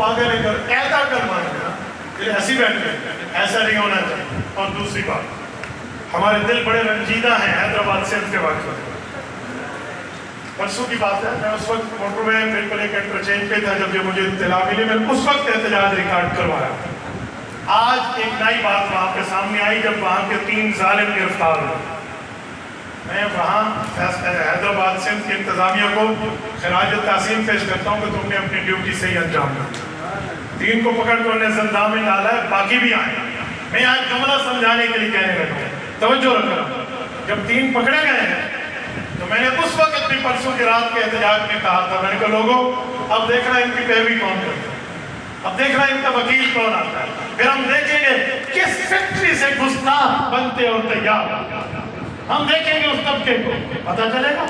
پاگل ہے کر ایسا کر ماننا پھر ایسی بیٹھ گئے، ایسا نہیں ہونا چاہیے۔ اور دوسری بات، ہمارے دل بڑے رنجیدہ ہیں حیدرآباد سندھ کے واقعے۔ پرسوں کی بات ہے، میں اس وقت موٹر وے بالکل ایک انٹرچینج پہ تھا جب مجھے اطلاع ملی، میں اس وقت احتجاج ریکارڈ کروایا۔ آج ایک نئی بات وہاں پہ سامنے آئی جب وہاں کے 3 ظالم گرفتار ہوئے۔ میں وہاں حیدرآباد سندھ کی انتظامیہ کو خراج تحسین پیش کرتا ہوں کہ تم نے اپنی ڈیوٹی صحیح انجام دی۔ 3 کو پکڑ کر انہیں زندان میں ڈالا ہے، باقی بھی آئے۔ میں آج جملہ سمجھانے کے لیے کہنے لگا ہوں، توجہ رکھنا۔ جب 3 پکڑے گئے ہیں تو میں نے اس وقت اپنی پرسوں کی رات کے احتجاج میں کہا تھا، میں نے کہا لوگوں اب دیکھنا ان کی پیروی کون کرتا ہے، اب دیکھنا ان کا وکیل کون آتا ہے، پھر ہم دیکھیں گے کس فیکٹری سے گستاخ بنتے اور تیار، ہم دیکھیں گے اس طبقے کو، پتہ چلے گا۔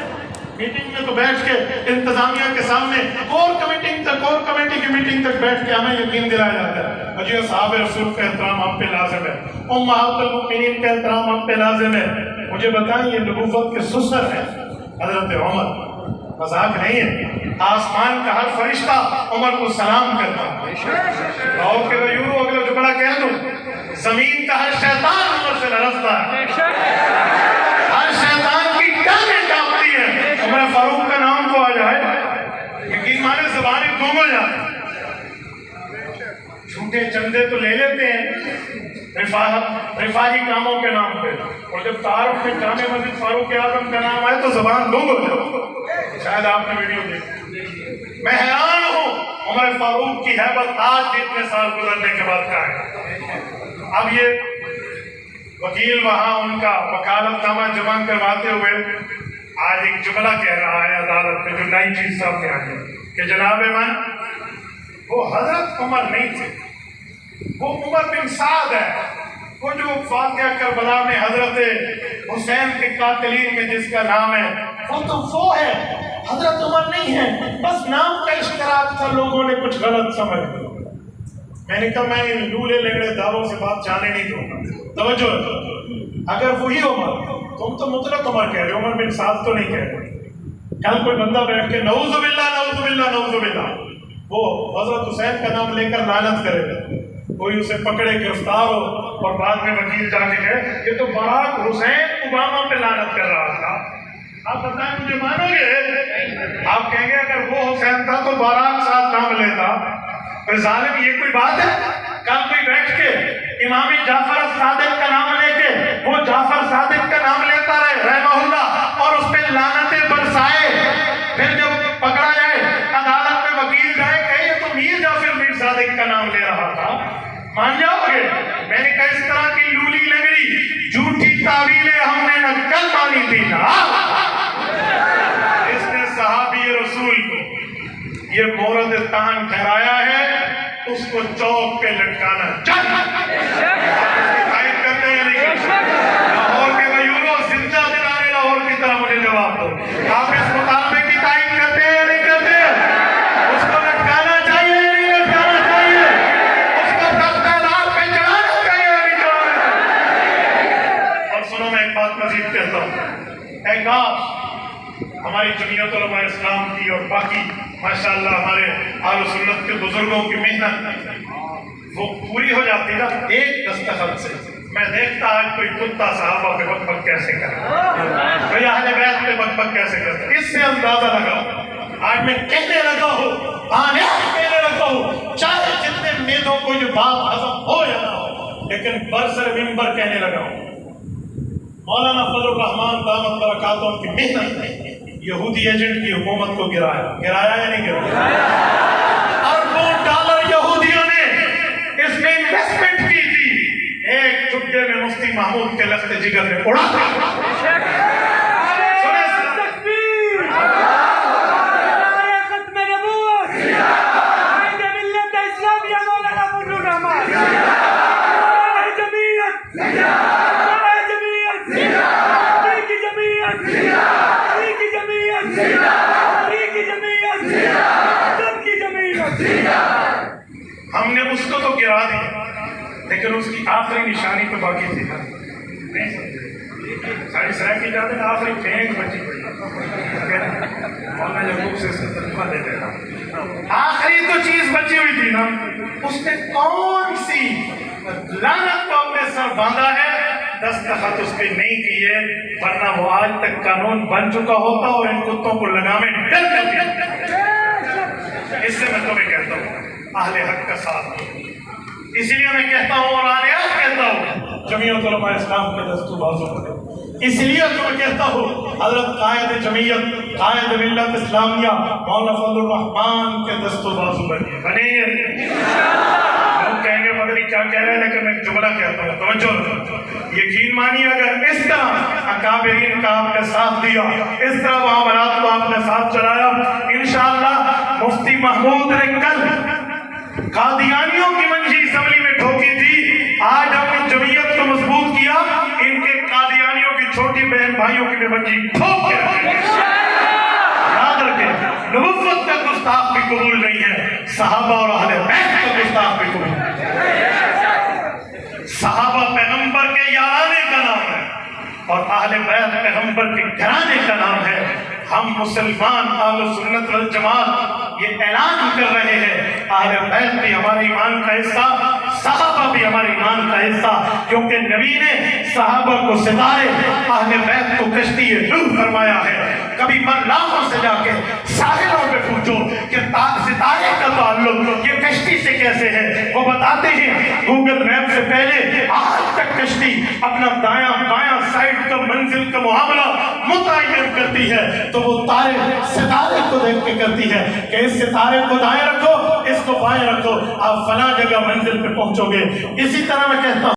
میٹنگ میں تو بیٹھ کے انتظامیہ کے سامنے کور کمیٹی کی میٹنگ تک بیٹھ کے ہمیں یقین دلایا جاتا ہے اجی اصحاب رسول کا احترام ہم پہ لازم ہے، امہات المؤمنین کا احترام ہم پہ لازم ہے۔ مجھے بتائیں یہ نبوت کے سسر ہیں حضرت عمر، مذاق نہیں ہے۔ آسمان کا ہر فرشتہ عمر کو سلام کرتا ہے، اور کہ غیورو اگلا جملہ کہہ دوں، زمین کا ہر شیطان عمر سے لرزتا ہے، ہر شیطان کی ٹانگیں کانپتی ہیں۔ عمر فاروق کا نام تو آ جائے یقین مانے زبانیں گم ہو جاتی۔ جھوٹے چندے تو لے لیتے ہیں رفاہی کاموں کے نام پہ، اور جب تعارف میں جامع مسجد فاروق اعظم کا نام آئے تو زبان گم ہو جاتی۔ شاید آپ نے ویڈیو دیکھی۔ میں حیران ہوں عمر فاروق کی ہیبت آج بھی اتنے سال گزرنے کے بعد کا ہے۔ اب یہ وکیل وہاں ان کا وکالت نامہ جمع کرواتے ہوئے آج ایک جملہ کہہ رہا ہے عدالت میں، جو نئی چیز سامنے آئی ہے کہ جناب من وہ حضرت عمر نہیں تھے، وہ عمر بن سعد ہے، وہ جو واقعہ کربلا میں حضرت حسین کے قاتلین میں جس کا نام ہے وہ تو وہ ہے، حضرت عمر نہیں ہے، بس نام کا اشتراک تھا، لوگوں نے کچھ غلط سمجھ لیا۔ میں نے کہا میں ان لولے لگڑے دعووں سے بات جانے نہیں دوں گا، توجہ اگر وہی عمر، تم تو مطلق عمر کہہ رہے ہو، عمر بن سعد تو نہیں کہہ رہے۔ کل کوئی بندہ بیٹھ کے نعوذ باللہ نعوذ باللہ نعوذ باللہ وہ حضرت حسین کا نام لے کر لعنت کرے گا، کوئی اسے پکڑے گرفتار ہو اور بعد میں وکیل جا کے کہے یہ تو باراک حسین اوباما پہ لعنت کر رہا تھا، آپ بتائیں مجھے مانو گے؟ آپ کہیں گے اگر وہ حسین تھا تو باراک ساتھ نام لیتا، پھر ظالم یہ کوئی بات ہے؟ کل کوئی بیٹھ کے امام جعفر صادق کا نام لے کے وہ جعفر صادق کا نام لیتا رہے رحمہ اللہ اور اس پہ لعنتیں برسائے، پھر جب پکڑا جائے عدالت میں وکیل جائے کہے یہ تو میر جعفر میر صادق کا نام لے رہا تھا، مان جاؤ گے؟ میں نے کہا اس طرح کی لولی لگڑی جھوٹی تعویلیں ہم نے نہ کل مانی تھی نہ اس نے صحابی رسول کو یہ مورد تان ٹھہرایا ہے، اس کو چوک پہ لٹکانا قائد کرتے ہیں نہیں لاہور کے غیوروں زندہ دلانے لاہور کی طرح مجھے جواب دو، آپ اس مطالبے کی تائید کرتے ہیں نہیں کرتے؟ اس کو لٹکانا چاہیے نہیں لٹکانا چاہیے؟ اس کو تختہ دار پہ چڑھانا چاہیے نہیں چڑھانا؟ اور سنو میں ایک بات مزید کہتا ہوں، اے کاش ہماری جمعیت علماء اسلام کی اور باقی ماشاءاللہ ہمارے اہل سنت کے بزرگوں کی محنت وہ پوری ہو جاتی نا ایک دستخط سے۔ میں دیکھتا آج کوئی کتا صحابہ پہ بک بک کیسے کرتا، کوئی اہل بیت پہ بک بک کیسے کرتا، اس سے اندازہ لگاؤ۔ آج میں کہنے لگا ہوں، کہنے لگا ہوں، چاہے جتنے میدوں کو یہ بات ہضم ہو یا نہ ہو، لیکن برسر منبر کہنے لگا ہوں۔ مولانا فضل الرحمان دامت برکاتہ کی محنت نے یہودی ایجنٹ کی حکومت کو گرایا یا نہیں گرایا؟ اربوں ڈالر یہودیوں نے اس میں انویسٹمنٹ کی تھی، ایک چھٹے میں مفتی محمود کے لخت جگر میں اڑا تھا۔ ہم نے اس کو تو گرا دیا لیکن اس کی آخری نشانی تو باقی تھی نا، نہیں سمجھے؟ ساری سرائے کی جاتے ہیں آخری ٹھینک بچی پڑی مولانا یعقوب سے ترجمہ دے دے رہا آخری تو چیز بچی ہوئی تھی نا اس نے کون سی لعنت کو اپنے سر باندھا ہے دستخط اس پہ نہیں کیے ورنہ وہ آج تک قانون بن چکا ہوتا اور ان کتوں کو لگامیں ڈل جاتی اس سے میں تمہیں کہتا ہوں اہل حق کا ساتھ اسی لیے میں کہتا ہوں اور آج کہتا ہوں جمعیت علماء اسلام کے دستور بازو کرے اس لیے تو میں کہتا ہوں حضرت قائد جمعیت قائد ملت اسلامیہ مولانا فضل الرحمان کے دستور بازو بنے لوگ کہیں گے پتہ نہیں کیا کہہ رہے ہیں لیکن میں ایک جملہ کہتا ہوں توجہ یقین مانی اگر اس طرح اکابرین کا آپ نے ساتھ دیا اس طرح معاملات کو آپ نے ساتھ چلایا انشاءاللہ مفتی محمود نے کل قادیانیوں کی منشی اسمبلی میں ٹھوکی تھی آج ہم نے جمعیت کو مضبوط کیا ان کے قادیانیوں کی چھوٹی بہن بھائیوں کی بھی منشی ٹھوک کے رکھیں گے یاد رکھیں نبوت کا گستاخ بھی قبول نہیں ہے صحابہ اور اہل بیت کا گستاخ بھی قبول نہیں ہے صحابہ پیغمبر کے یارانے کا نام ہے اور اہل بیت پیغمبر کے گھرانے کا نام ہے ہم مسلمان اہل سنت والجماعت یہ اعلان کر رہے ہیں اہل بیت بھی ہمارے ایمان کا حصہ صحابہ بھی ہمارے ایمان کا حصہ کیونکہ نبی نے صحابہ کو ستارے اہل بیت کو کشتی روح فرمایا ہے کبھی ملاحوں سے جا کے ساحلوں پہ پوچھو کہ ستارے کا تعلق یہ کشتی سے کیسے ہے وہ بتاتے ہیں گوگل میپ سے پہلے آج تک کشتی اپنا دایاں بایاں سائڈ کا منزل کا معاملہ متعین کرتی ہے تو وہ ستارے کو دیکھ کے کرتی ہے کہ اس ستارے کو دائیں رکھو اس کو بائیں رکھو آپ فلاں جگہ منزل پہ پہنچو گے اسی طرح میں کہتا ہوں